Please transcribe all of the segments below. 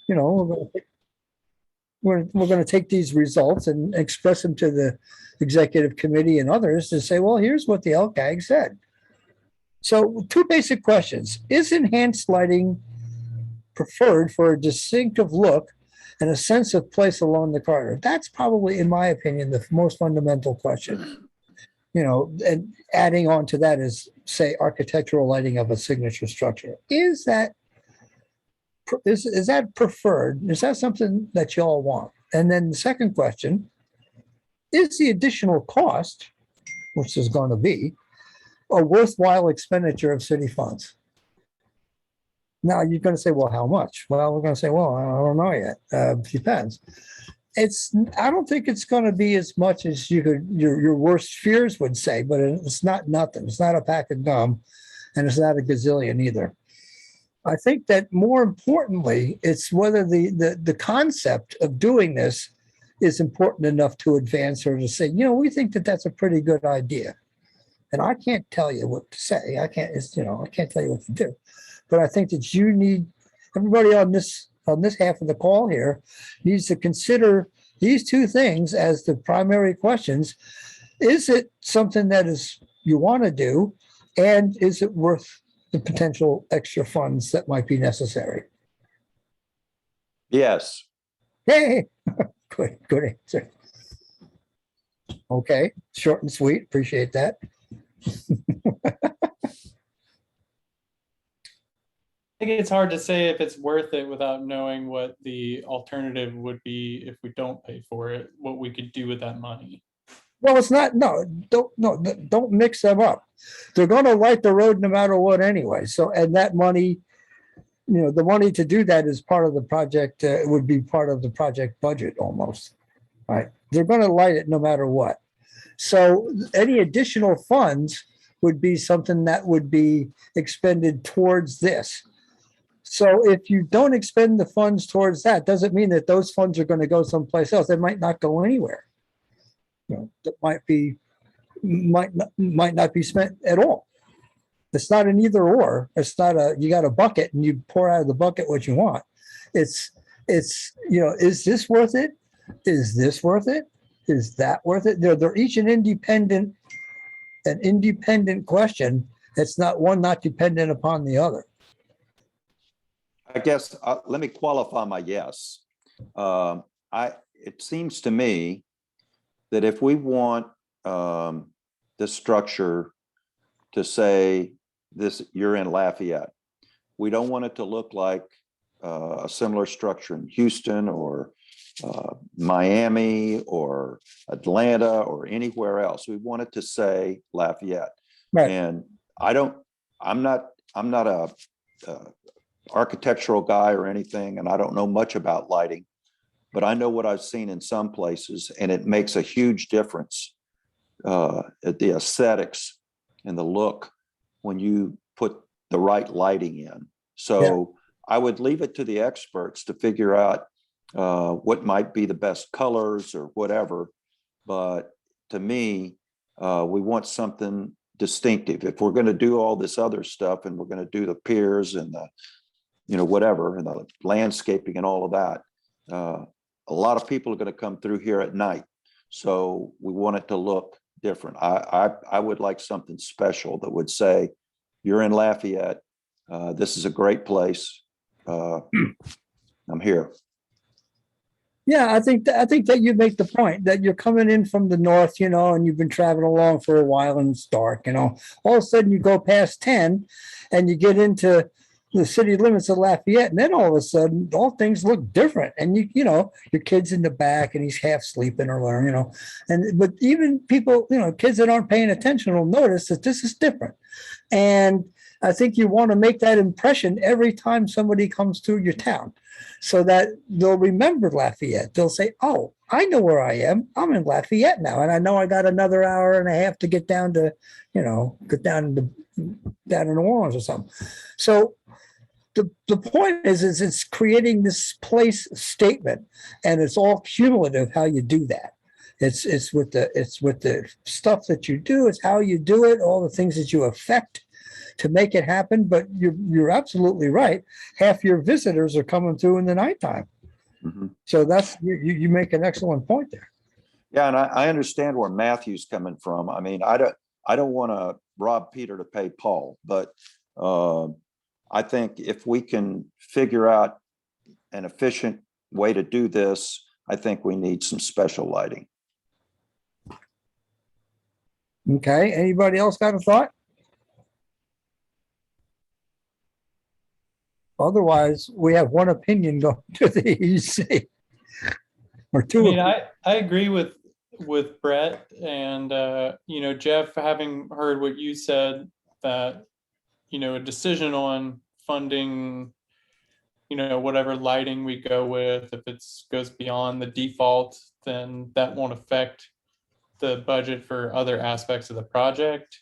you know, we're going to take these results and express them to the executive committee and others to say, well, here's what the LCAG said. So two basic questions. Is enhanced lighting preferred for a distinctive look and a sense of place along the corridor? That's probably, in my opinion, the most fundamental question. You know, and adding on to that is, say, architectural lighting of a signature structure. Is that preferred? Is that something that you all want? And then the second question, is the additional cost, which is going to be, a worthwhile expenditure of city funds? Now you're going to say, well, how much? Well, we're going to say, well, I don't know yet. Depends. I don't think it's going to be as much as your worst fears would say, but it's not nothing. It's not a pack of gum, and it's not a gazillion either. I think that more importantly, it's whether the concept of doing this is important enough to advance or to say, you know, we think that that's a pretty good idea. And I can't tell you what to say. I can't tell you what to do. But I think that you need, everybody on this half of the call here needs to consider these two things as the primary questions. Is it something that you want to do? And is it worth the potential extra funds that might be necessary? Yes. Hey, good answer. Okay, short and sweet. Appreciate that. I think it's hard to say if it's worth it without knowing what the alternative would be if we don't pay for it, what we could do with that money. Well, it's not, don't mix them up. They're going to light the road no matter what anyway. So, and that money, you know, the money to do that is part of the project. It would be part of the project budget almost, right? They're going to light it no matter what. So any additional funds would be something that would be expended towards this. So if you don't expend the funds towards that, doesn't mean that those funds are going to go someplace else. They might not go anywhere. You know, that might not be spent at all. It's not an either or. It's not you got a bucket and you pour out of the bucket what you want. It's you know, is this worth it? Is this worth it? Is that worth it? They're each an independent question. It's not dependent upon the other. I guess let me qualify my yes. It seems to me that if we want this structure to say this, you're in Lafayette, we don't want it to look like a similar structure in Houston or Miami or Atlanta or anywhere else. We want it to say Lafayette. Right. And I'm not a architectural guy or anything, and I don't know much about lighting, but I know what I've seen in some places, and it makes a huge difference at the aesthetics and the look when you put the right lighting in. So yeah. I would leave it to the experts to figure out what might be the best colors or whatever. But to me, we want something distinctive. If we're going to do all this other stuff and we're going to do the piers and the, you know, whatever, and the landscaping and all of that, a lot of people are going to come through here at night. So we want it to look different. I would like something special that would say, you're in Lafayette. This is a great place. I'm here. Yeah, I think that you make the point that you're coming in from the north, you know, and you've been traveling along for a while and it's dark, you know. All of a sudden you go past 10 and you get into the city limits of Lafayette, and then all of a sudden all things look different. And you know, your kid's in the back and he's half sleeping or whatever, you know. But even people, you know, kids that aren't paying attention will notice that this is different. And I think you want to make that impression every time somebody comes through your town, so that they'll remember Lafayette. They'll say, oh, I know where I am. I'm in Lafayette now. And I know I got another hour and a half to get down to, you know, down in New Orleans or something. So the point is it's creating this place statement, and it's all cumulative how you do that. It's with the stuff that you do. It's how you do it, all the things that you affect. to make it happen, but you're absolutely right. Half your visitors are coming through in the nighttime. Mhm. So you make an excellent point there. Yeah, and I understand where Matthew's coming from. I mean, I don't want to rob Peter to pay Paul, but I think if we can figure out an efficient way to do this, I think we need some special lighting. Okay, anybody else got a thought? Otherwise, we have one opinion going to the EC. Or I two. mean, I agree with Brett and you know, Jeff, having heard what you said, that, you know, a decision on funding, you know, whatever lighting we go with, if it's goes beyond the default, then that won't affect the budget for other aspects of the project.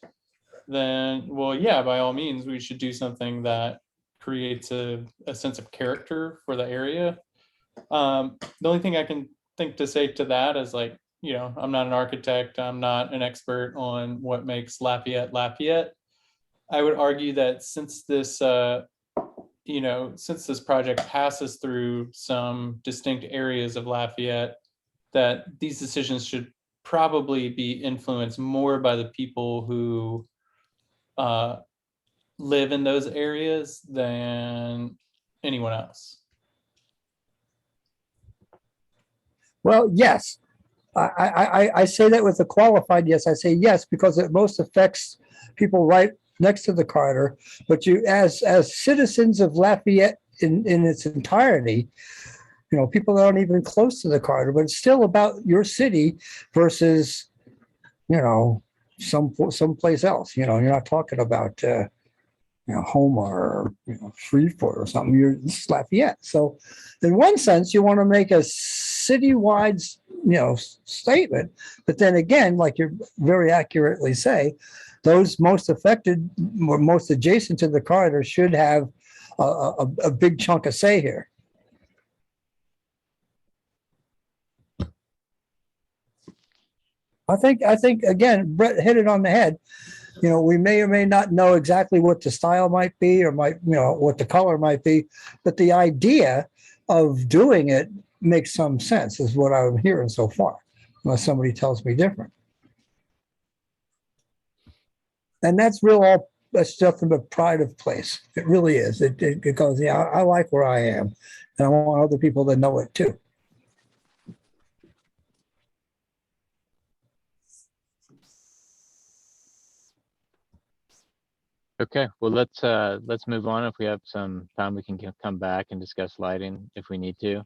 Then, well, yeah, by all means, we should do something that creates a sense of character for the area. The only thing I can think to say to that is, like, you know, I'm not an architect, I'm not an expert on what makes Lafayette Lafayette. I would argue that since this you know, since this project passes through some distinct areas of Lafayette, that these decisions should probably be influenced more by the people who live in those areas than anyone else. Well, yes. I say that with a qualified yes. I say yes because it most affects people right next to the corridor. But you, as citizens of Lafayette in its entirety, you know, people that aren't even close to the corridor, but it's still about your city versus, you know, someplace else. You know, you're not talking about you know, Houma or, you know, Freeport or something. This is Lafayette. So in one sense, you want to make a citywide, you know, statement. But then again, like you very accurately say, those most affected or most adjacent to the corridor should have a big chunk of say here. I think again, Brett hit it on the head. You know, we may or may not know exactly what the style might be or might, you know, what the color might be, but the idea of doing it makes some sense, is what I'm hearing so far, unless somebody tells me different. And that's that's nothing but pride of place. It really is. It goes, yeah, I like where I am, and I want other people to know it too. Okay, well, let's move on. If we have some time, we can come back and discuss lighting if we need to.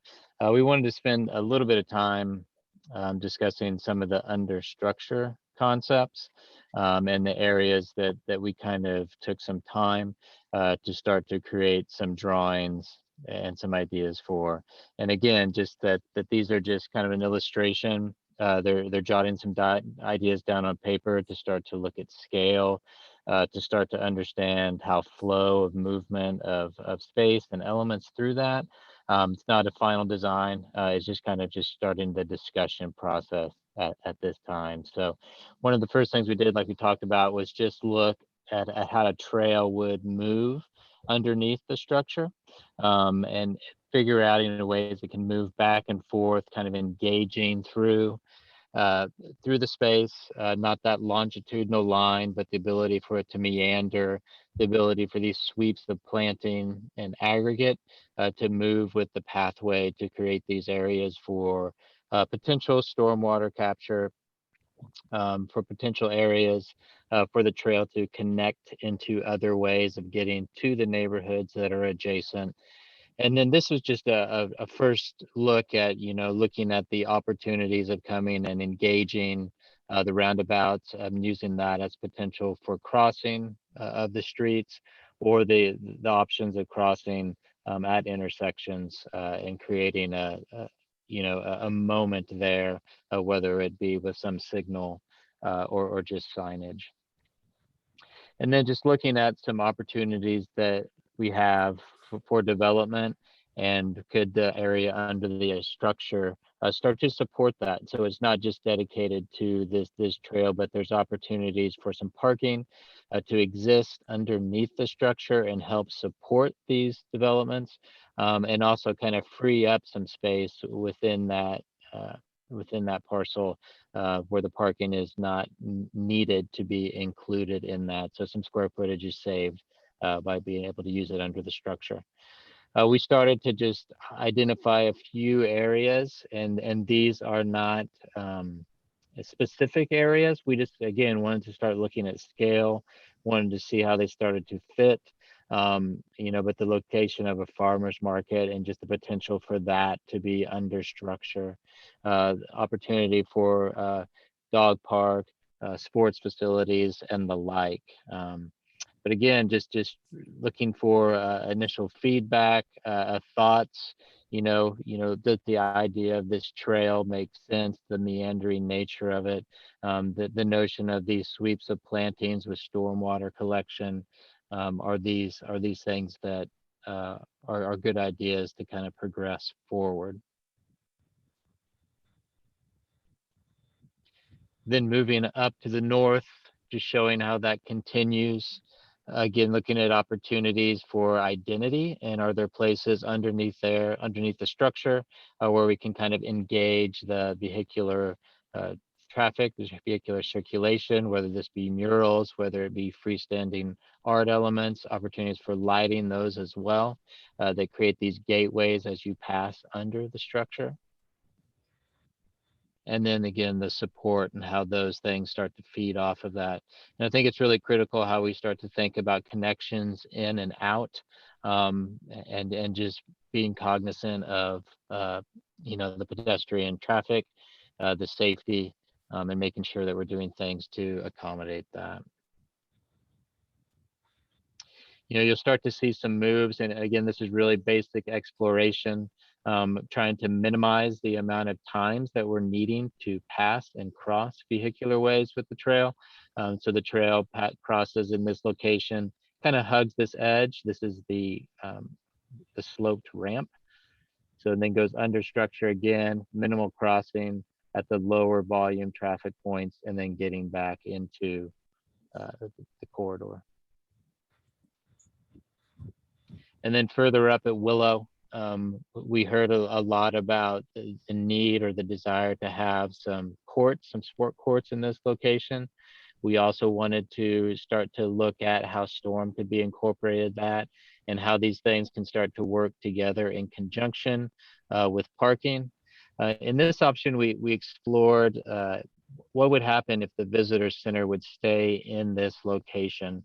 We wanted to spend a little bit of time discussing some of the understructure concepts and the areas that we kind of took some time to start to create some drawings and some ideas for. And again, just that these are just kind of an illustration. They're jotting some ideas down on paper to start to look at scale, to start to understand how flow of movement of space and elements through that. It's not a final design. It's just kind of just starting the discussion process at this time. So one of the first things we did, like we talked about, was just look at how a trail would move underneath the structure, and figure out in ways it can move back and forth, kind of engaging through the space, not that longitudinal line, but the ability for it to meander, the ability for these sweeps of planting and aggregate to move with the pathway to create these areas for potential stormwater capture, for potential areas for the trail to connect into other ways of getting to the neighborhoods that are adjacent. And then this was just a first look at, you know, looking at the opportunities of coming and engaging the roundabouts, using that as potential for crossing of the streets, or the options of crossing at intersections and creating you know, a moment there, whether it be with some signal or just signage. And then just looking at some opportunities that we have for development And could the area under the structure start to support that? So it's not just dedicated to this trail, but there's opportunities for some parking to exist underneath the structure and help support these developments, and also kind of free up some space uh, within that parcel where the parking is not needed to be included in that. So some square footage is saved by being able to use it under the structure. We started to just identify a few areas, and these are not specific areas. We just, again, wanted to start looking at scale, wanted to see how they started to fit, but the location of a farmer's market and just the potential for that to be under structure, opportunity for dog park, sports facilities, and the like. But again, just looking for initial feedback, thoughts. Does the idea of this trail make sense? The meandering nature of it, the notion of these sweeps of plantings with stormwater collection, are these things that are good ideas to kind of progress forward. Then moving up to the north, just showing how that continues. Again, looking at opportunities for identity, and are there places underneath the structure where we can kind of engage the vehicular traffic, the vehicular circulation, whether this be murals, whether it be freestanding art elements, opportunities for lighting those as well. They create these gateways as you pass under the structure. And then again, the support and how those things start to feed off of that. And I think it's really critical how we start to think about connections in and out, and just being cognizant of the pedestrian traffic, the safety, and making sure that we're doing things to accommodate that. You'll start to see some moves, and again, this is really basic exploration, trying to minimize the amount of times that we're needing to pass and cross vehicular ways with the trail. So the trail crosses in this location, kind of hugs this edge. This is the sloped ramp. So then goes under structure again, minimal crossing at the lower volume traffic points, and then getting back into the corridor. And then further up at Willow, we heard a lot about the need or the desire to have some sport courts in this location. We also wanted to start to look at how storm could be incorporated that, and how these things can start to work together in conjunction with parking. In this option, we explored what would happen if the visitor center would stay in this location.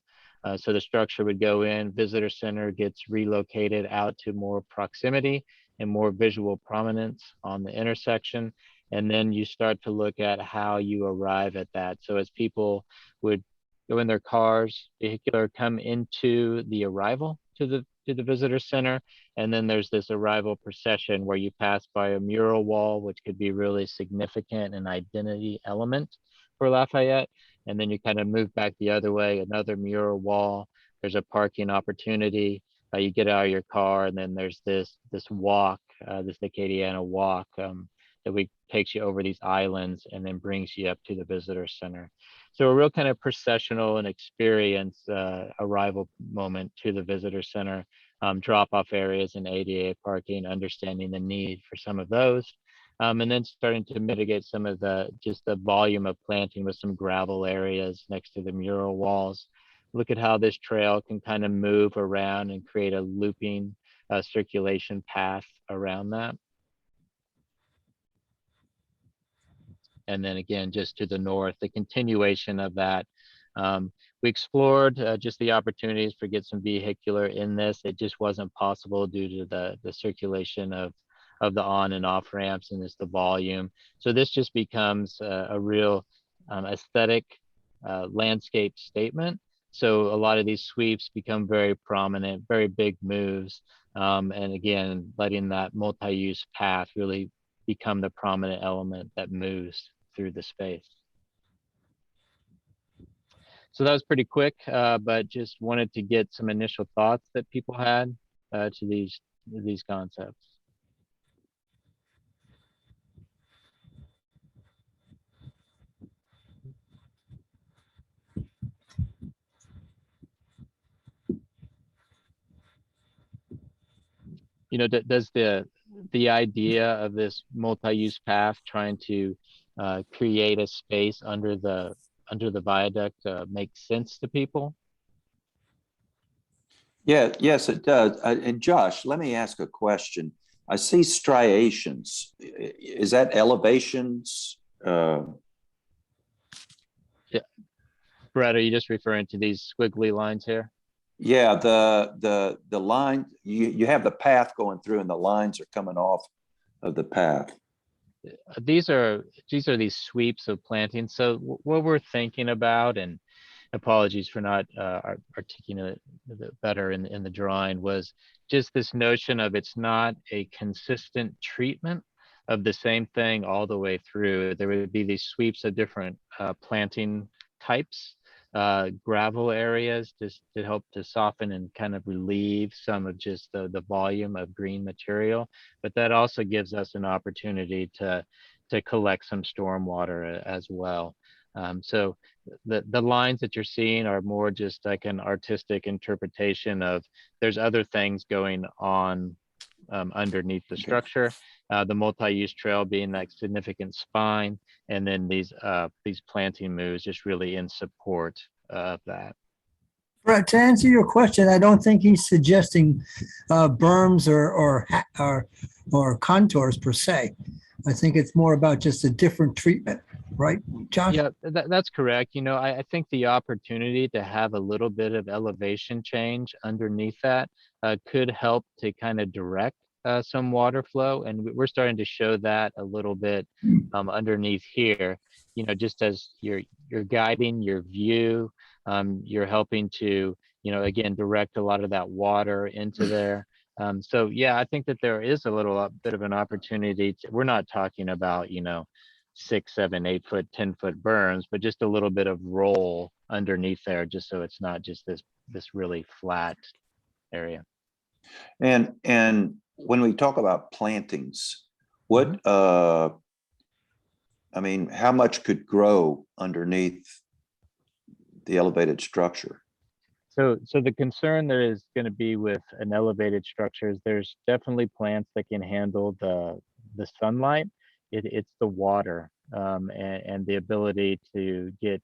So the structure would go in, visitor center gets relocated out to more proximity and more visual prominence on the intersection. And then you start to look at how you arrive at that. So as people would go in their cars, vehicular, come into the arrival to the visitor center, and then there's this arrival procession where you pass by a mural wall, which could be really significant and identity element for Lafayette. And then you kind of move back the other way, another mural wall. There's a parking opportunity. You get out of your car, and then there's this walk, this Acadiana walk, that takes you over these islands and then brings you up to the visitor center. So a real kind of processional and experience arrival moment to the visitor center, drop-off areas and ADA parking, understanding the need for some of those. And then starting to mitigate some of the volume of planting with some gravel areas next to the mural walls. Look at how this trail can kind of move around and create a looping circulation path around that. And then again, just to the north, the continuation of that. We explored just the opportunities for get some vehicular in this. It just wasn't possible due to the circulation of the on and off ramps and just the volume. So this just becomes a real aesthetic landscape statement. So a lot of these sweeps become very prominent, very big moves. And again, letting that multi-use path really become the prominent element that moves through the space. So that was pretty quick, but just wanted to get some initial thoughts that people had to these these concepts. You know, does the idea of this multi-use path trying to create a space under the viaduct make sense to people? Yeah, yes, it does. And Josh, let me ask a question. I see striations. Is that elevations? Yeah. Brett, are you just referring to these squiggly lines here? Yeah, the line, you have the path going through and the lines are coming off of the path. These are these sweeps of planting. So what we're thinking about, and apologies for not articulating it better in the drawing, was just this notion of it's not a consistent treatment of the same thing all the way through. There would be these sweeps of different planting types, gravel areas, just to help to soften and kind of relieve some of just the volume of green material. But that also gives us an opportunity to collect some stormwater as well. So the lines that you're seeing are more just like an artistic interpretation of there's other things going on underneath the structure. The multi-use trail being that significant spine, and then these planting moves just really in support of that. Brett, to answer your question, I don't think he's suggesting berms or contours per se. I think it's more about just a different treatment, right, Josh? Yeah, that's correct. You know, I think the opportunity to have a little bit of elevation change underneath that could help to kind of direct some water flow. And we're starting to show that a little bit underneath here, you know, just as you're guiding your view, you're helping to, you know, again, direct a lot of that water into there. So yeah, I think that there is a little bit of an opportunity. We're not talking about, you know, 6, 7, 8 foot, 10-foot berms, but just a little bit of roll underneath there, just so it's not just this really flat area. And when we talk about plantings, what I mean, how much could grow underneath the elevated structure? So the concern there is going to be with an elevated structures, there's definitely plants that can handle the sunlight. It's the water and the ability to get,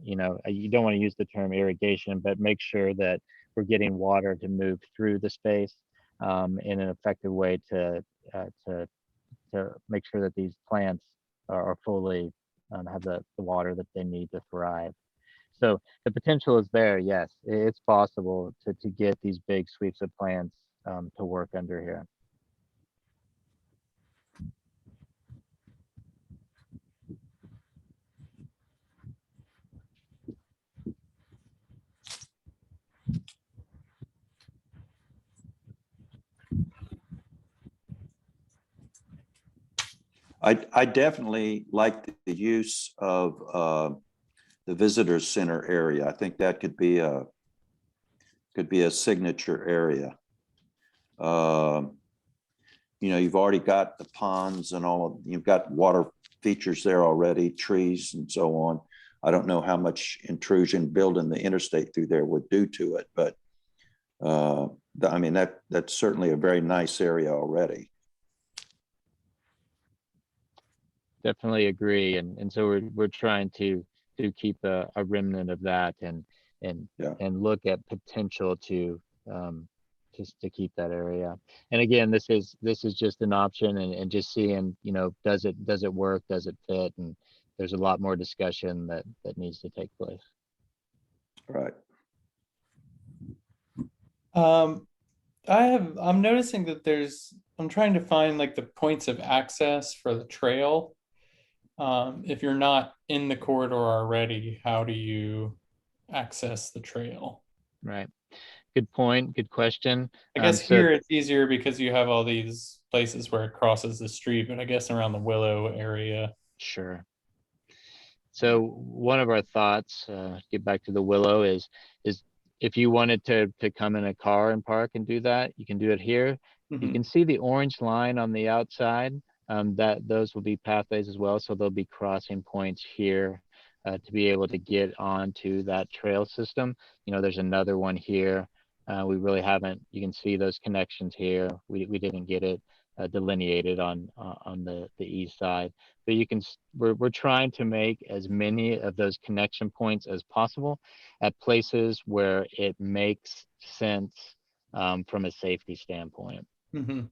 you know, you don't want to use the term irrigation, but make sure that we're getting water to move through the space in an effective way to make sure that these plants are fully have the water that they need to thrive. So the potential is there. Yes, it's possible to get these big sweeps of plants to work under here. I definitely like the use of the visitors center area. I think that could be a signature area. You know, you've already got the ponds and you've got water features there already, trees and so on. I don't know how much intrusion building the interstate through there would do to it, but I mean, that's certainly a very nice area already. Definitely agree, and so we're trying to keep a remnant of that and look at potential to just to keep that area. And again, this is just an option and just seeing, you know, does it work, does it fit, and there's a lot more discussion that needs to take place. Right. I'm noticing that I'm trying to find like the points of access for the trail. If you're not in the corridor already, how do you access the trail? Right. Good point. Good question. I guess here it's easier because you have all these places where it crosses the street, but I guess around the Willow area. Sure. So one of our thoughts, get back to the Willow, is if you wanted to come in a car and park and do that, you can do it here. You Mhm. can see the orange line on the outside, that those will be pathways as well. So there'll be crossing points here to be able to get onto that trail system. You know, there's another one here. We really haven't, you can see those connections here. We didn't get it delineated on the east side, but you can, we're trying to make as many of those connection points as possible at places where it makes sense from a safety standpoint. Mhm.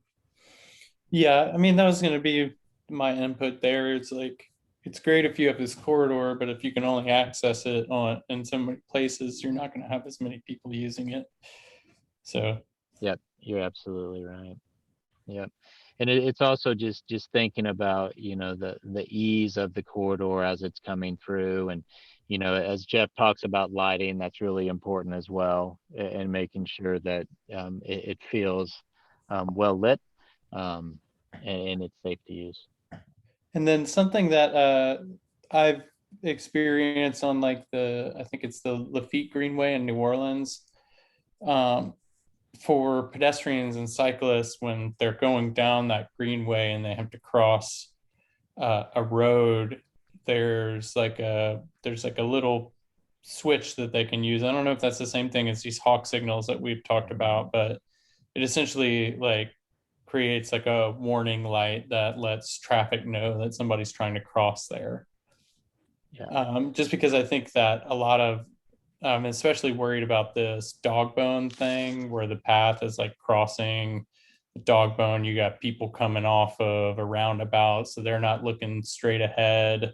Yeah, I mean, that was going to be my input there. It's like, it's great if you have this corridor, but if you can only access it on in so many places, you're not going to have as many people using it. So, Yep, you're absolutely right. Yep. And it's also just thinking about, you know, the ease of the corridor as it's coming through. And, you know, as Jeff talks about lighting, that's really important as well, and making sure that it feels well lit, and it's safe to use. and then something that I've experienced on like I think it's the Lafitte Greenway in New Orleans, um, for pedestrians and cyclists when they're going down that greenway and they have to cross a road, there's like a little switch that they can use. I don't know if that's the same thing as these hawk signals that we've talked about, but it essentially like creates like a warning light that lets traffic know that somebody's trying to cross there. Yeah. Just because I think that a lot of especially worried about this dog bone thing where the path is like crossing the dog bone. You got people coming off of a roundabout, so they're not looking straight ahead.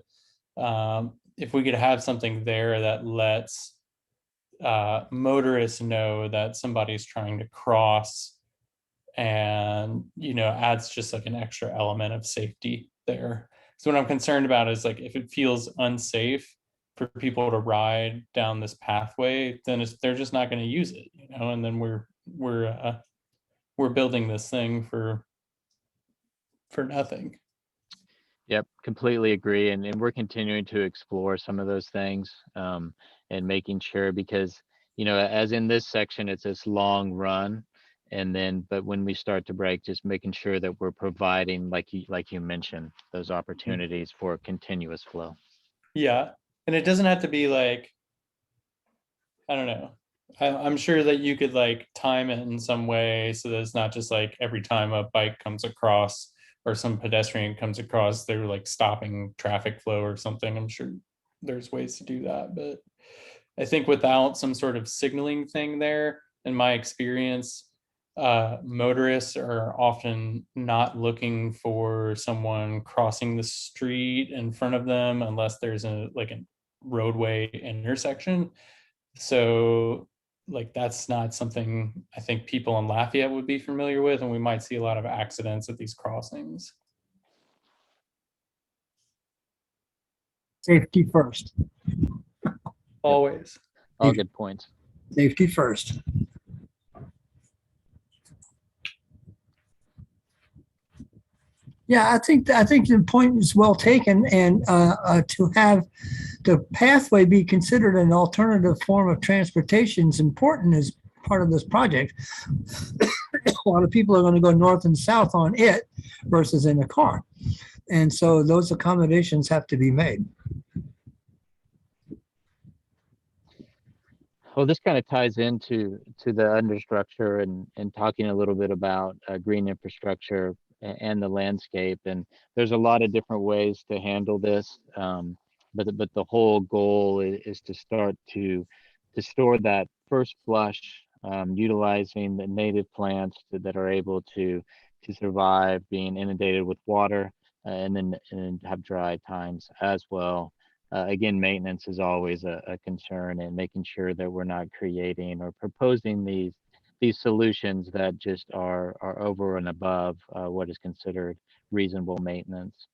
If we could have something there that lets motorists know that somebody's trying to cross, and you know, adds just like an extra element of safety there. So what I'm concerned about is like if it feels unsafe for people to ride down this pathway, then they're just not going to use it, you know. And then we're building this thing for nothing. Yep, completely agree. And we're continuing to explore some of those things, and making sure, because, you know, as in this section, it's this long run. And then, but when we start to break, just making sure that we're providing, like you mentioned, those opportunities for continuous flow. Yeah, and it doesn't have to be like, I don't know. I'm sure that you could like time it in some way so that it's not just like every time a bike comes across or some pedestrian comes across, they're like stopping traffic flow or something. I'm sure there's ways to do that, but I think without some sort of signaling thing there, in my experience, motorists are often not looking for someone crossing the street in front of them unless there's a roadway intersection. So like that's not something I think people in Lafayette would be familiar with, and we might see a lot of accidents at these crossings. Safety first, Always. All good points. safety first. Yeah, I think the point is well taken, and to have the pathway be considered an alternative form of transportation is important as part of this project. A lot of people are going to go north and south on it versus in a car, and so those accommodations have to be made. Well, this kind of ties into the understructure and talking a little bit about green infrastructure and the landscape. And there's a lot of different ways to handle this, but the whole goal is to start to store that first flush, utilizing the native plants that are able to survive being inundated with water, and then have dry times as well. Again, maintenance is always a concern, and making sure that we're not creating or proposing these solutions that just are over and above what is considered reasonable maintenance.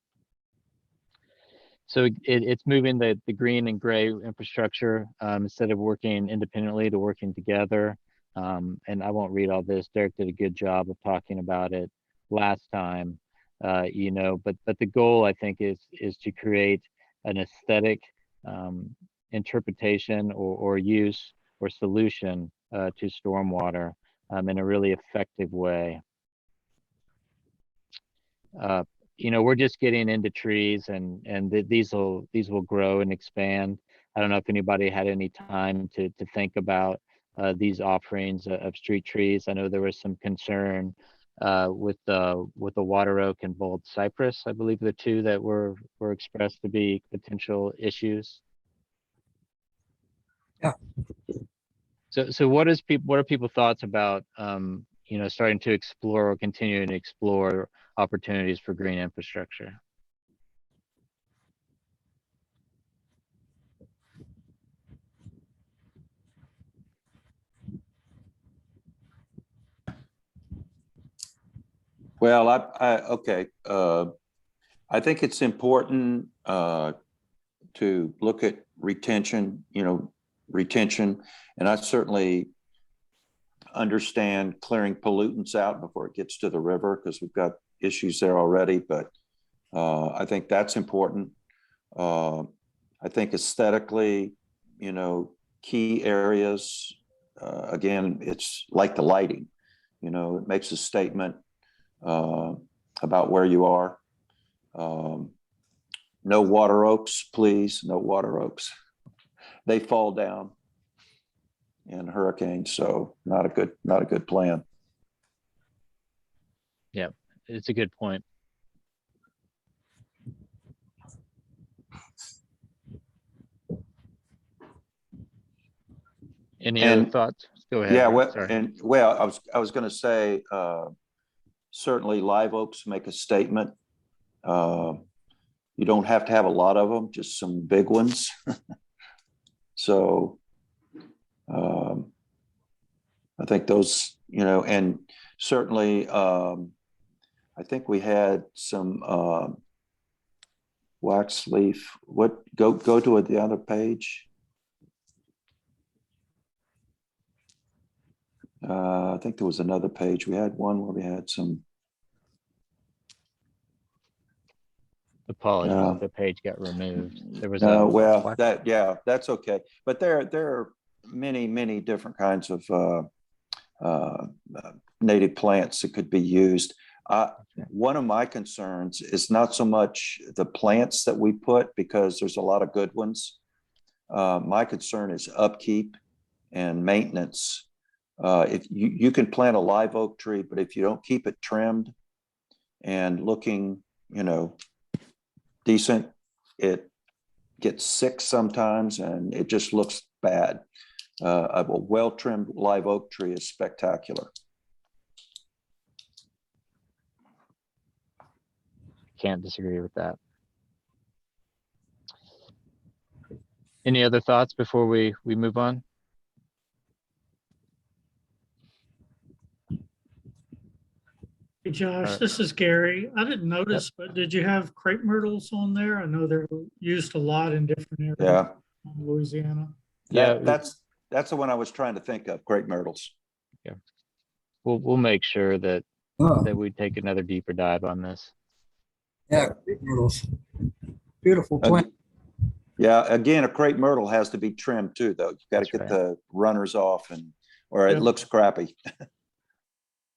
So it's moving the green and gray infrastructure, instead of working independently to working together. And I won't read all this. Derek did a good job of talking about it last time, you know, but the goal, I think, is to create an aesthetic interpretation or use or solution to stormwater in a really effective way. We're just getting into trees, and these will grow and expand. I don't know if anybody had any time to think about these offerings of street trees. I know there was some concern with the water oak and bold cypress. I believe the two that were expressed to be potential issues. Yeah. So what are people's thoughts about starting to explore or continuing to explore opportunities for green infrastructure? Well, okay. I think it's important to look at retention, and I certainly understand clearing pollutants out before it gets to the river, because we've got issues there already, but I think that's important. I think aesthetically, key areas, again, it's like the lighting, it makes a statement about where you are. No water oaks, please, no water oaks. They fall down in hurricanes, so not a good plan. Yeah, it's a good point. Any other thoughts? Go ahead. Yeah, I was going to say, certainly live oaks make a statement. You don't have to have a lot of them, just some big ones. So I think those, and certainly I think we had some wax leaf. Go to the other page. I think there was another page. We had one where we had some. Apologies, the page got removed. There was that's okay. But there are many different kinds of native plants that could be used. One of my concerns is not so much the plants that we put, because there's a lot of good ones. My concern is upkeep and maintenance. If you can plant a live oak tree, but if you don't keep it trimmed and looking, decent, it gets sick sometimes and it just looks bad. A well-trimmed live oak tree is spectacular. Can't disagree with that. Any other thoughts before we move on? Hey Josh, this is Gary. I didn't notice, but did you have crepe myrtles on there? I know they're used a lot in different areas. Yeah. In Louisiana. That's the one I was trying to think of, Crepe Myrtles. Yeah. We'll make sure that we take another deeper dive on this. Yeah, crepe myrtles. Beautiful plant. Yeah, again, a crepe myrtle has to be trimmed too, though. You got to get the runners off, or it looks crappy.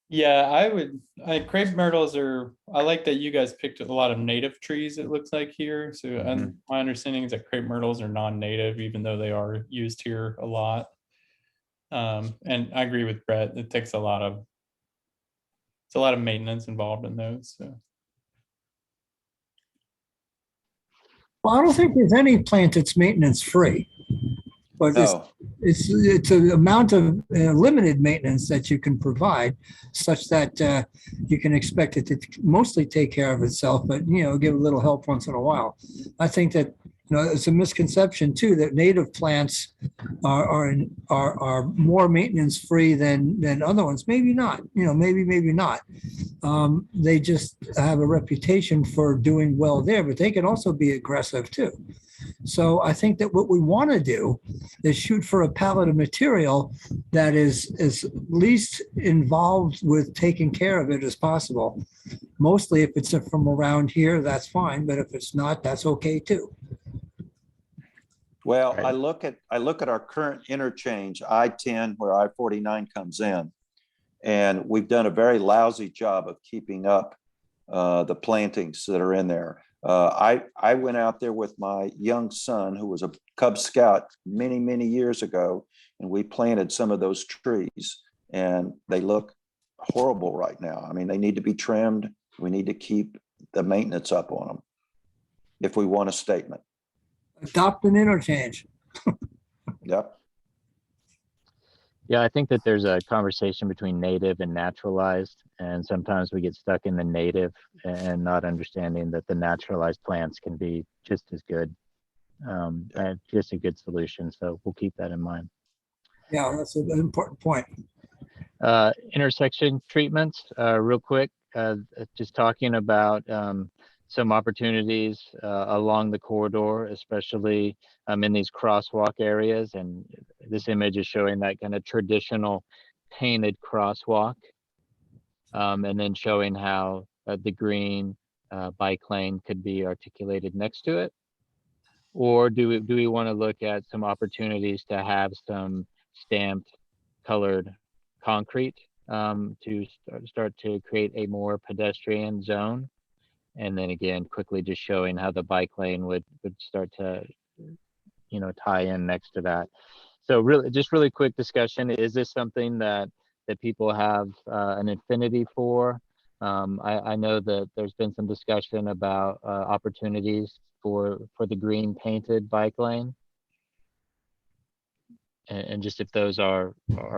Yeah, crepe myrtles I like that you guys picked a lot of native trees, it looks like here. So and my understanding is that crepe myrtles are non-native, even though they are used here a lot. And I agree with Brett, it takes a lot of maintenance involved in those. So. Well, I don't think there's any plant that's maintenance free, but it's an amount of limited maintenance that you can provide, such that you can expect it to mostly take care of itself, but give a little help once in a while. I think that it's a misconception too that native plants are more maintenance free than other ones. Maybe not. Maybe not. They just have a reputation for doing well there, but they can also be aggressive too. So I think that what we want to do is shoot for a palette of material that is as least involved with taking care of it as possible. Mostly if it's from around here, that's fine. But if it's not, that's okay too. Well, Right. I look at our current interchange, I-10, where I-49 comes in, and we've done a very job of keeping up the plantings that are in there. I went out there with my young son, who was a Cub Scout many years ago, and we planted some of those trees, and they look horrible right now. I mean, they need to be trimmed. We need to keep the maintenance up on them if we want a statement. Adopt an interchange. Yep. Yeah, I think that there's a conversation between native and naturalized, and sometimes we get stuck in the native and not understanding that the naturalized plants can be just as good, and just a good solution. So we'll keep that in mind. Yeah, that's an important point. Intersection treatments, real quick, just talking about some opportunities along the corridor, especially in these crosswalk areas. And this image is showing that kind of traditional painted crosswalk, and then showing how the green bike lane could be articulated next to it. Or do we want to look at some opportunities to have some stamped colored concrete to start to create a more pedestrian zone? And then again, quickly just showing how the bike lane would start to, tie in next to that. So really quick discussion. Is this something that people have an affinity for? I know that there's been some discussion about opportunities for the green painted bike lane. And just if those are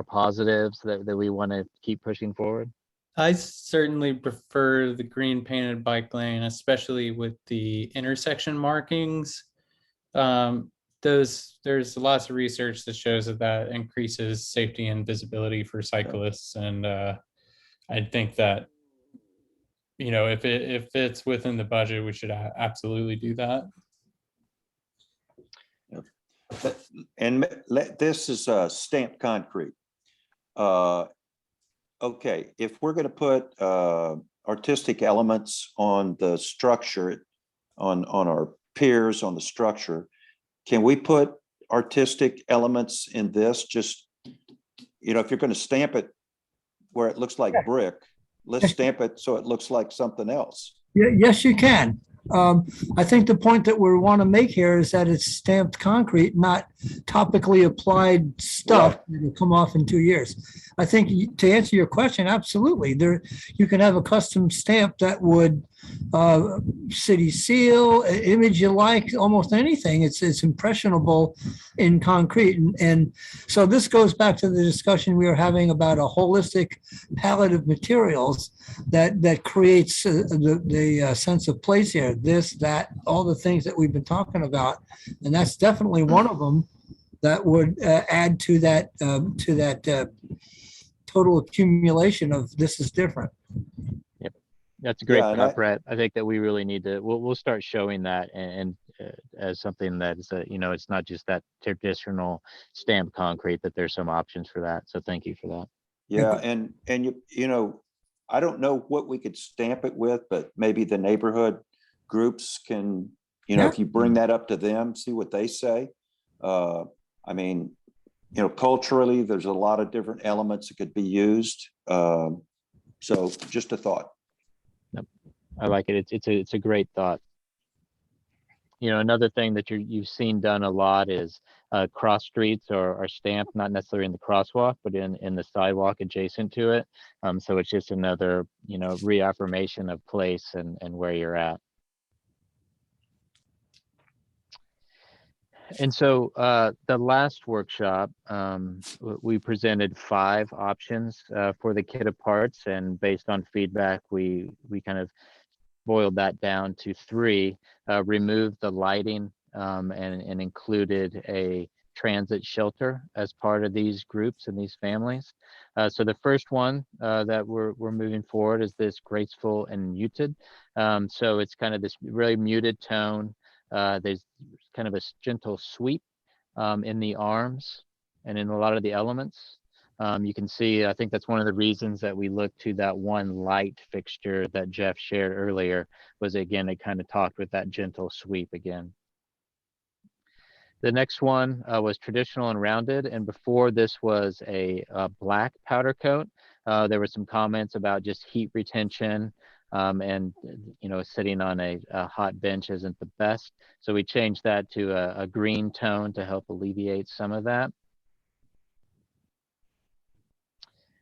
positives that we want to keep pushing forward. I certainly prefer the green painted bike lane, especially with the intersection markings. There's lots of research that shows that increases safety and visibility for cyclists, and I think that if it's within the budget, we should absolutely do that. And this is stamped concrete. Okay, if we're going to put artistic elements on the structure, on our piers on the structure, can we put artistic elements in this? Just, if you're going to stamp it where it looks like brick, let's stamp it so it looks like something else. Yes, you can. I think the point that we want to make here is that it's stamped concrete, not topically applied stuff that will come off in 2 years. I think to answer your question, absolutely. You can have a custom stamp that would city seal, image you like, almost anything. It's impressionable in concrete. And so this goes back to the discussion we were having about a holistic palette of materials that creates the sense of place here. This, that, all the things that we've been talking about. And that's definitely one of them that would add to that total accumulation of this is different. Yep, that's a great point, Brett. I think that we really need to. We'll start showing that and as something that is it's not just that traditional stamped concrete. That there's some options for that. So thank you for that. Yeah, and I don't know what we could stamp it with, but maybe the neighborhood groups can, if you bring that up to them, see what they say. I mean, culturally, there's a lot of different elements that could be used. So just a thought. Yep. I like it. It's a great thought. Another thing that you've seen done a lot is cross streets are stamped, not necessarily in the crosswalk, but in the sidewalk adjacent to it. So it's just another, reaffirmation of place and where you're at. And so the last workshop, we presented 5 options for the kit of parts, and based on feedback, we kind of boiled that down to 3, removed the lighting and included a transit shelter as part of these groups and these families. So the first one that we're moving forward is this graceful and muted. So it's kind of this really muted tone. There's kind of a gentle sweep in the arms and in a lot of the elements. You can see, I think that's one of the reasons that we looked to that one light fixture that Jeff shared earlier, was again, it kind of talked with that gentle sweep again. The next one was traditional and rounded, and before this was a black powder coat. There were some comments about just heat retention, and sitting on a hot bench isn't the best. So we changed that to a green tone to help alleviate some of that.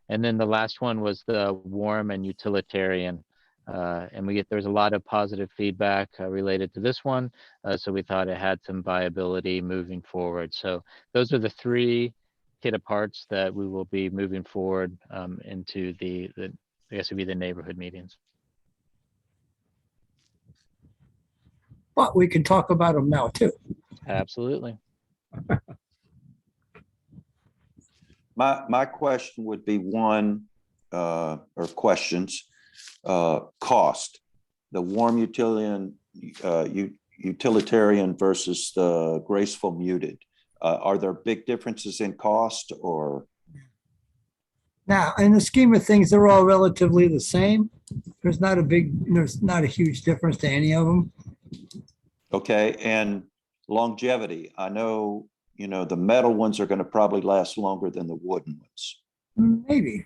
And then the last one was the warm and utilitarian. And there's a lot of positive feedback related to this one. So we thought it had some viability moving forward. So those are the three kit parts that we will be moving forward into the I guess would be the neighborhood meetings. But we can talk about them now too. Absolutely. My question would be one, or questions, cost, the warm utilitarian versus the graceful muted. Are there big differences in cost, or? Now, in the scheme of things, they're all relatively the same. There's not a huge difference to any of them. Okay, and longevity. I know, the metal ones are going to probably last longer than the wooden ones. Maybe.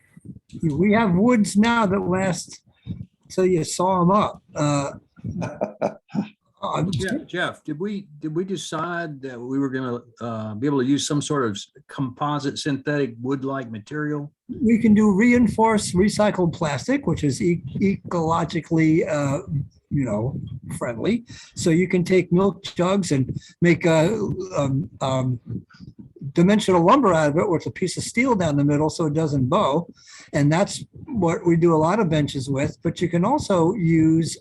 We have woods now that last till you saw them up. Jeff, did we decide that we were going to be able to use some sort of composite synthetic wood-like material? We can do reinforced recycled plastic, which is ecologically friendly. So you can take milk jugs and make dimensional lumber out of it with a piece of steel down the middle so it doesn't bow. And that's what we do a lot of benches with. But you can also use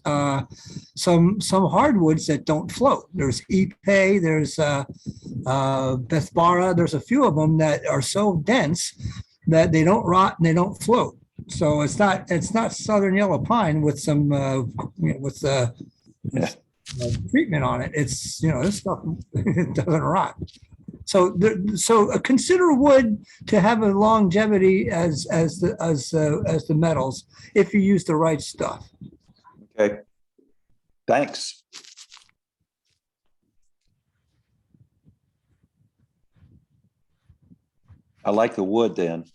some hardwoods that don't float. There's Ipe, there's Bethbara, there's a few of them that are so dense that they don't rot and they don't float. So it's not southern yellow pine with some treatment on it. It's this stuff it doesn't rot. So consider wood to have a longevity as the metals if you use the right stuff. Okay, thanks. I like the wood then.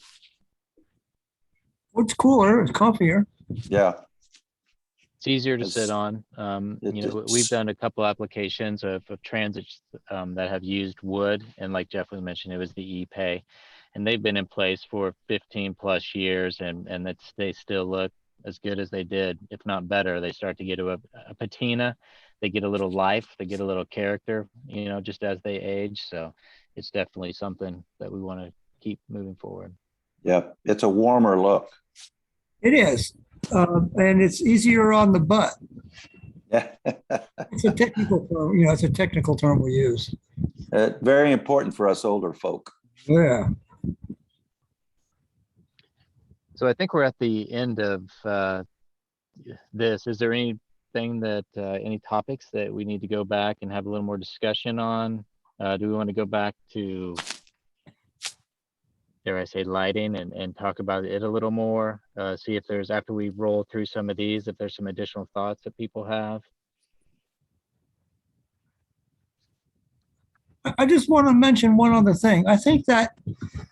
Wood's cooler, it's comfier. Yeah. It's easier to It's- sit on. We've done a couple applications of transits that have used wood, and like Jeff was mentioning, it was the ePay, and they've been in place for 15 plus years, and they still look as good as they did, if not better. They start to get a patina, they get a little life, they get a little character, just as they age. So it's definitely something that we want to keep moving forward. Yeah, it's a warmer look. It is, and it's easier on the butt. Yeah. It's a technical term, it's a technical term we use. Very important for us older folk. Yeah. So I think we're at the end of this. Is there anything any topics that we need to go back and have a little more discussion on? Do we want to go back to, dare I say, lighting and talk about it a little more? See if there's, after we roll through some of these, if there's some additional thoughts that people have. I just want to mention one other thing. I think that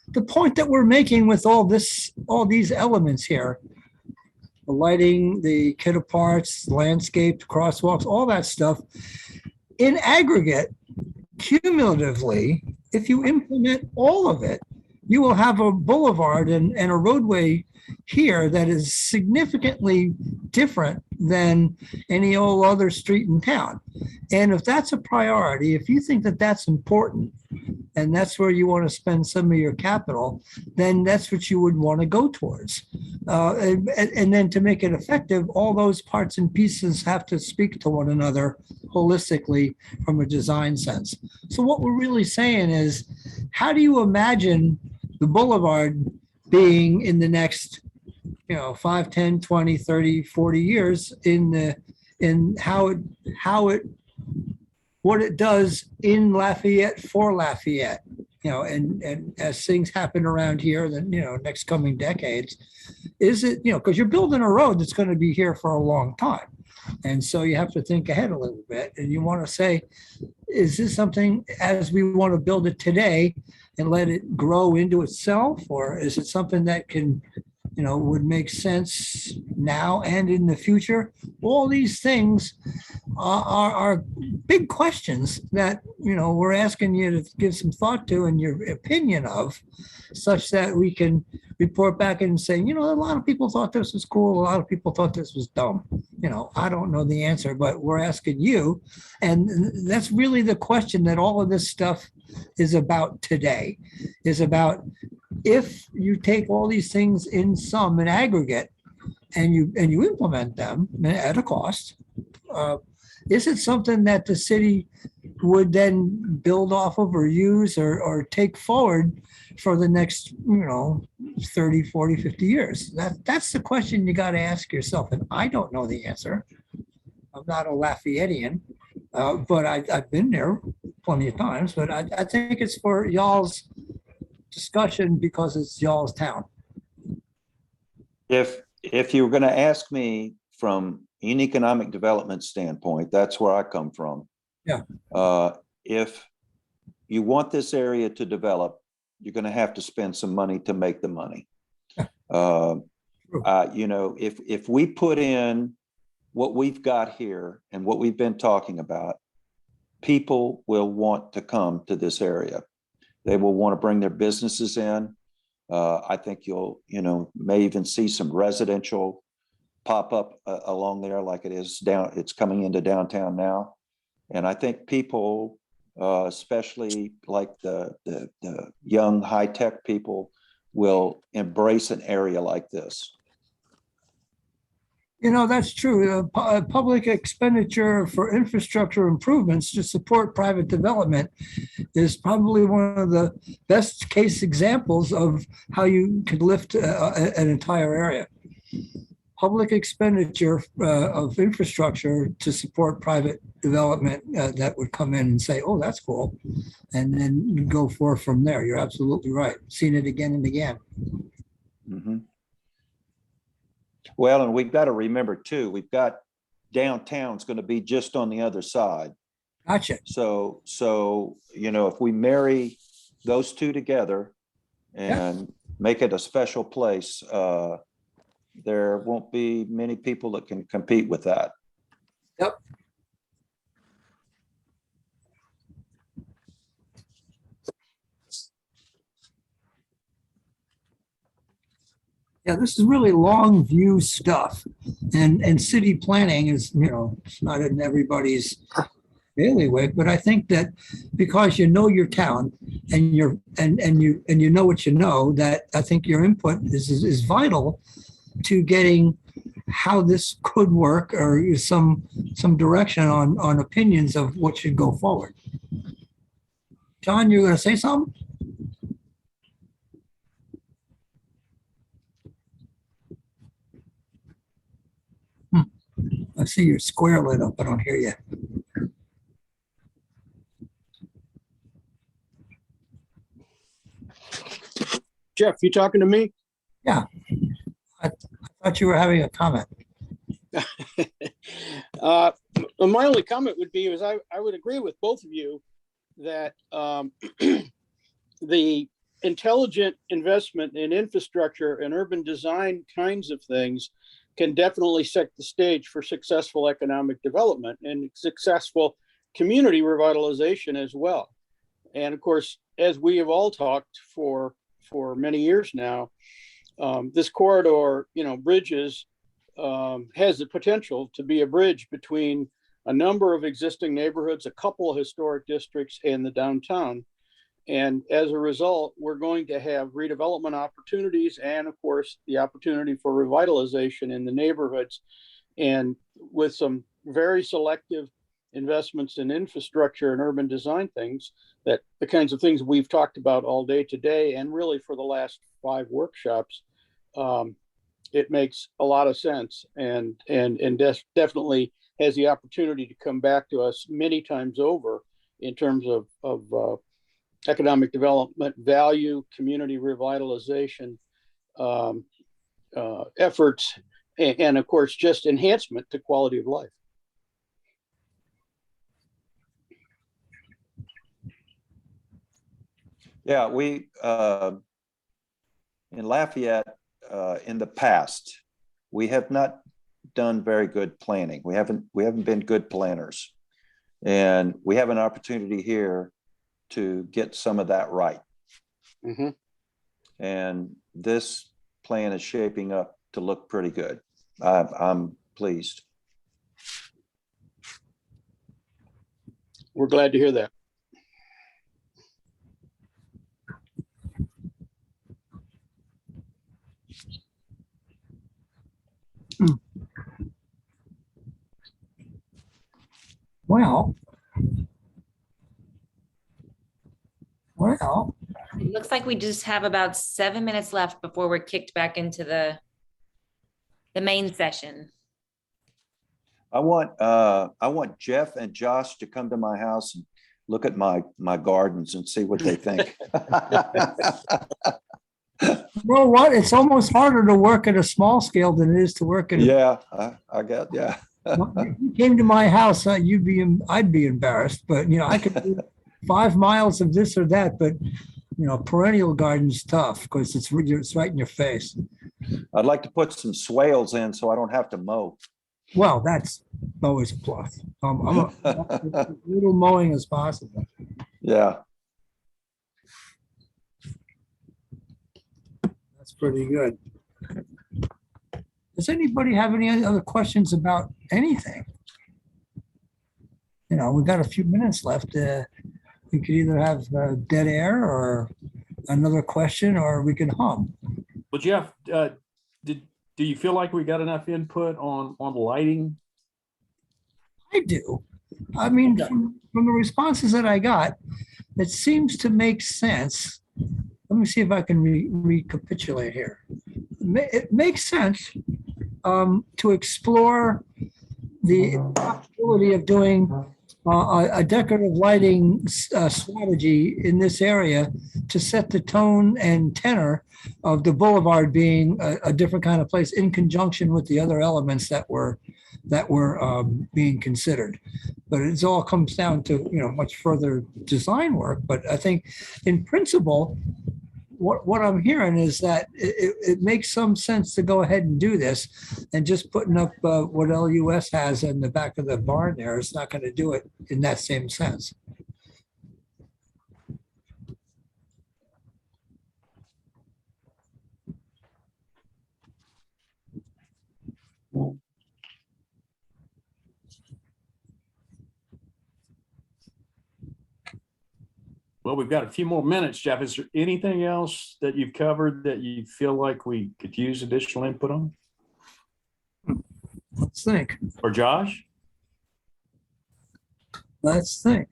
the point that we're making with all these elements here, the lighting, the kit parts, landscape, crosswalks, all that stuff, in aggregate, cumulatively, if you implement all of it, you will have a boulevard and a roadway here that is significantly different than any old other street in town. And if that's a priority, if you think that that's important and that's where you want to spend some of your capital, then that's what you would want to go towards. And then to make it effective, all those parts and pieces have to speak to one another holistically from a design sense. So what we're really saying is, how do you imagine the boulevard being in the next 5, 10, 20, 30, 40 years in what it does in Lafayette for Lafayette, and as things happen around here, then, next coming decades, is it, because you're building a road that's going to be here for a long time. And so you have to think ahead a little bit, and you want to say, is this something as we want to build it today and let it grow into itself? Or is it something that can, would make sense now and in the future? All these things are big questions that, we're asking you to give some thought to and your opinion of, such that we can report back and say, a lot of people thought this was cool. A lot of people thought this was dumb. I don't know the answer, but we're asking you. And that's really the question that all of this stuff is about today, is about, if you take all these things in sum and aggregate and you implement them at a cost, is it something that the city would then build off of or use or take forward for the next, 30, 40, 50 years? That's the question you got to ask yourself. And I don't know the answer. I'm not a Lafayettean, but I've been there plenty of times. But I think it's for y'all's discussion because it's y'all's town. If you were going to ask me from an economic development standpoint, that's where I come from. Yeah. If you want this area to develop, you're going to have to spend some money to make the money. If we put in what we've got here and what we've been talking about, people will want to come to this area. They will want to bring their businesses in. I think may even see some residential pop up along there, like it is down. It's coming into downtown now, and I think people, especially like the young high tech people, will embrace an area like this. That's true. Public expenditure for infrastructure improvements to support private development is probably one of the best case examples of how you could lift an entire area. Public expenditure of infrastructure to support private development that would come in and say, oh, that's cool. And then go forth from there. You're absolutely right. Seen it again and again. Mm-hmm. Well, and we've got to remember too, we've got downtown's going to be just on the other side. Gotcha. So, if we marry those two together and make it a special place, there won't be many people that can compete with that. Yep. Yeah, this is really long view stuff, and city planning is, it's not in everybody's bailiwick, but I think that because you know your town and you know what you know, that I think your input is vital to getting how this could work, or some direction on opinions of what should go forward. John, you're going to say something? I see your square lit up. I don't hear you. Jeff, you talking to me? Yeah. I thought you were having a comment. My only comment would be I would agree with both of you that the intelligent investment in infrastructure and urban design kinds of things can definitely set the stage for successful economic development and successful community revitalization as well. And of course, as we have all talked for many years now, this corridor, bridges, has the potential to be a bridge between a number of existing neighborhoods, a couple of historic districts, and the downtown. And as a result, we're going to have redevelopment opportunities and, of course, the opportunity for revitalization in the neighborhoods. And with some very selective investments in infrastructure and urban design things, that the kinds of things we've talked about all day today and really for the last 5 workshops, it makes a lot of sense and definitely has the opportunity to come back to us many times over in terms of economic development, value, community revitalization efforts, and of course, just enhancement to quality of life. Yeah, we, in Lafayette, in the past, we have not done very good planning. We haven't been good planners. And we have an opportunity here to get some of that right. Mhm. And this plan is shaping up to look pretty good. I'm pleased. We're glad to hear that. Well, It looks like we just have about 7 minutes left before we're kicked back into the main session. I want Jeff and Josh to come to my house and look at my gardens and see what they think. you know what? It's almost harder to work at a small scale than it is to work at a Yeah, I get, yeah. If you came to my house, I'd be embarrassed, but I could do 5 miles of this or that, but perennial garden's tough because it's right in your face. I'd like to put some swales in so I don't have to mow. Well, that's always a plus. As little mowing as possible. Yeah. That's pretty good. Does anybody have any other questions about anything? We've got a few minutes left. We could either have dead air or another question, or we can hum. Well, Jeff, do you feel like we got enough input on the lighting? I do. I mean, from the responses that I got, it seems to make sense. Let me see if I can recapitulate here. It makes sense to explore the possibility of doing a decorative lighting strategy in this area to set the tone and tenor of the boulevard being a different kind of place in conjunction with the other elements that were being considered. But it all comes down to much further design work. But I think in principle, what I'm hearing is that it makes some sense to go ahead and do this, and just putting up what LUS has in the back of the barn there is not going to do it in that same sense. Well, we've got a few more minutes, Jeff. Is there anything else that you've covered that you feel like we could use additional input on? Let's think. Or Josh? Let's think.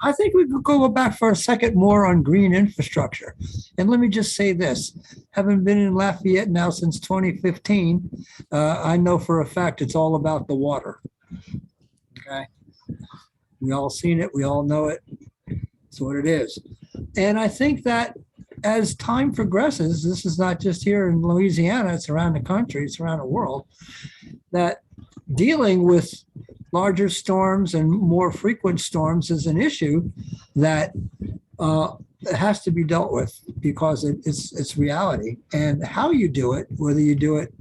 I think we could go back for a second more on green infrastructure. And let me just say this, having been in Lafayette now since 2015, I know for a fact it's all about the water. Okay. We all seen it. We all know it. It's what it is. And I think that as time progresses, this is not just here in Louisiana, it's around the country, it's around the world, that dealing with larger storms and more frequent storms is an issue that has to be dealt with because it's reality. And how you do it, whether you do it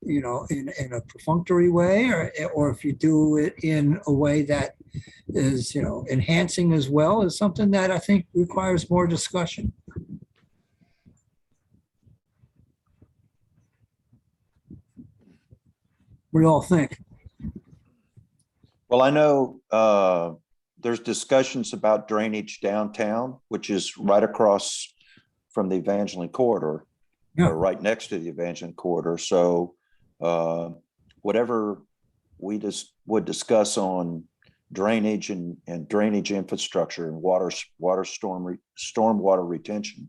in a perfunctory way or if you do it in a way that is enhancing as well, is something that I think requires more discussion. What do you all think? Well, I know there's discussions about drainage downtown, which is right across from the Evangeline corridor, or right next to the Evangeline corridor. So whatever we just would discuss on drainage and drainage infrastructure and stormwater retention,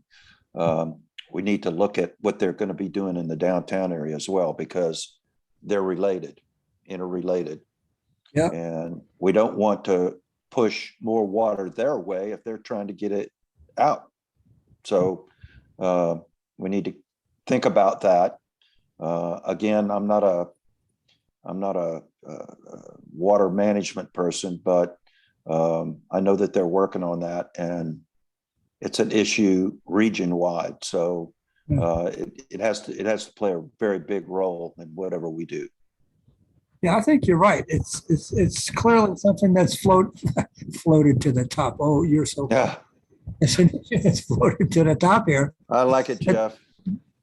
we need to look at what they're going to be doing in the downtown area as well, because they're interrelated. Yeah. And we don't want to push more water their way if they're trying to get it out. So we need to think about that. Again, I'm not a water management person, but I know that they're working on that, and it's an issue region-wide. So it has to play a very big role in whatever we do. Yeah, I think you're right. It's clearly something that's floated to the top. Oh, you're so. Yeah, It's an issue that's floated to the top here. I like it, Jeff.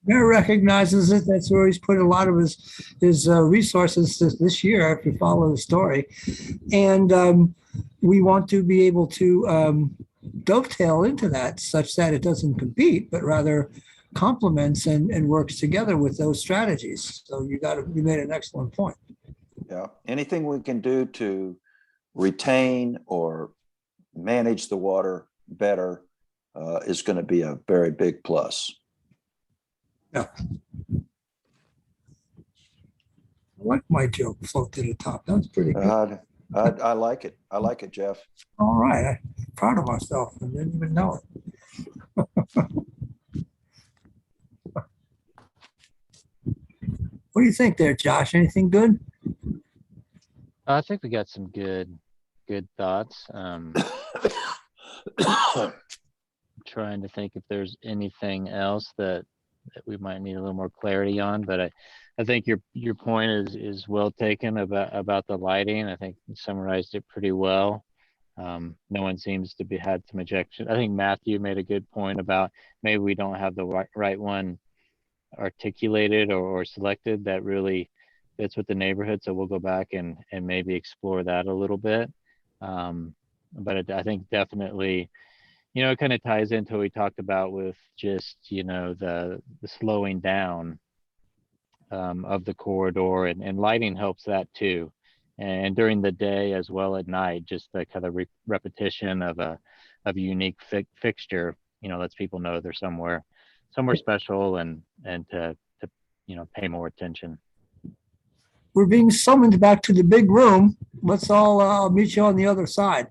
Mayor recognizes it. That's where he's put a lot of his resources this year, if you follow the story. And we want to be able to dovetail into that such that it doesn't compete, but rather complements and works together with those strategies. So you made an excellent point. Yeah, anything we can do to retain or manage the water better is going to be a very big plus. Yeah. I like my joke, float to the top. That's pretty good. I like it. I like it, Jeff. All right. I'm proud of myself. I didn't even know it. What do you think there, Josh? Anything good? I think we got some good thoughts. Trying to think if there's anything else that we might need a little more clarity on, but I think your point is well taken about the lighting. I think you summarized it pretty well. No one seems to had some objection. I think Matthew made a good point about maybe we don't have the right one articulated or selected that really fits with the neighborhood. So we'll go back and maybe explore that a little bit. But I think definitely, it kind of ties into what we talked about with just, the slowing down of the corridor, and lighting helps that too. And during the day as well at night, just the kind of repetition of a unique fixture, lets people know they're somewhere special and to pay more attention. We're being summoned back to the big room. Let's all, I'll meet you on the other side.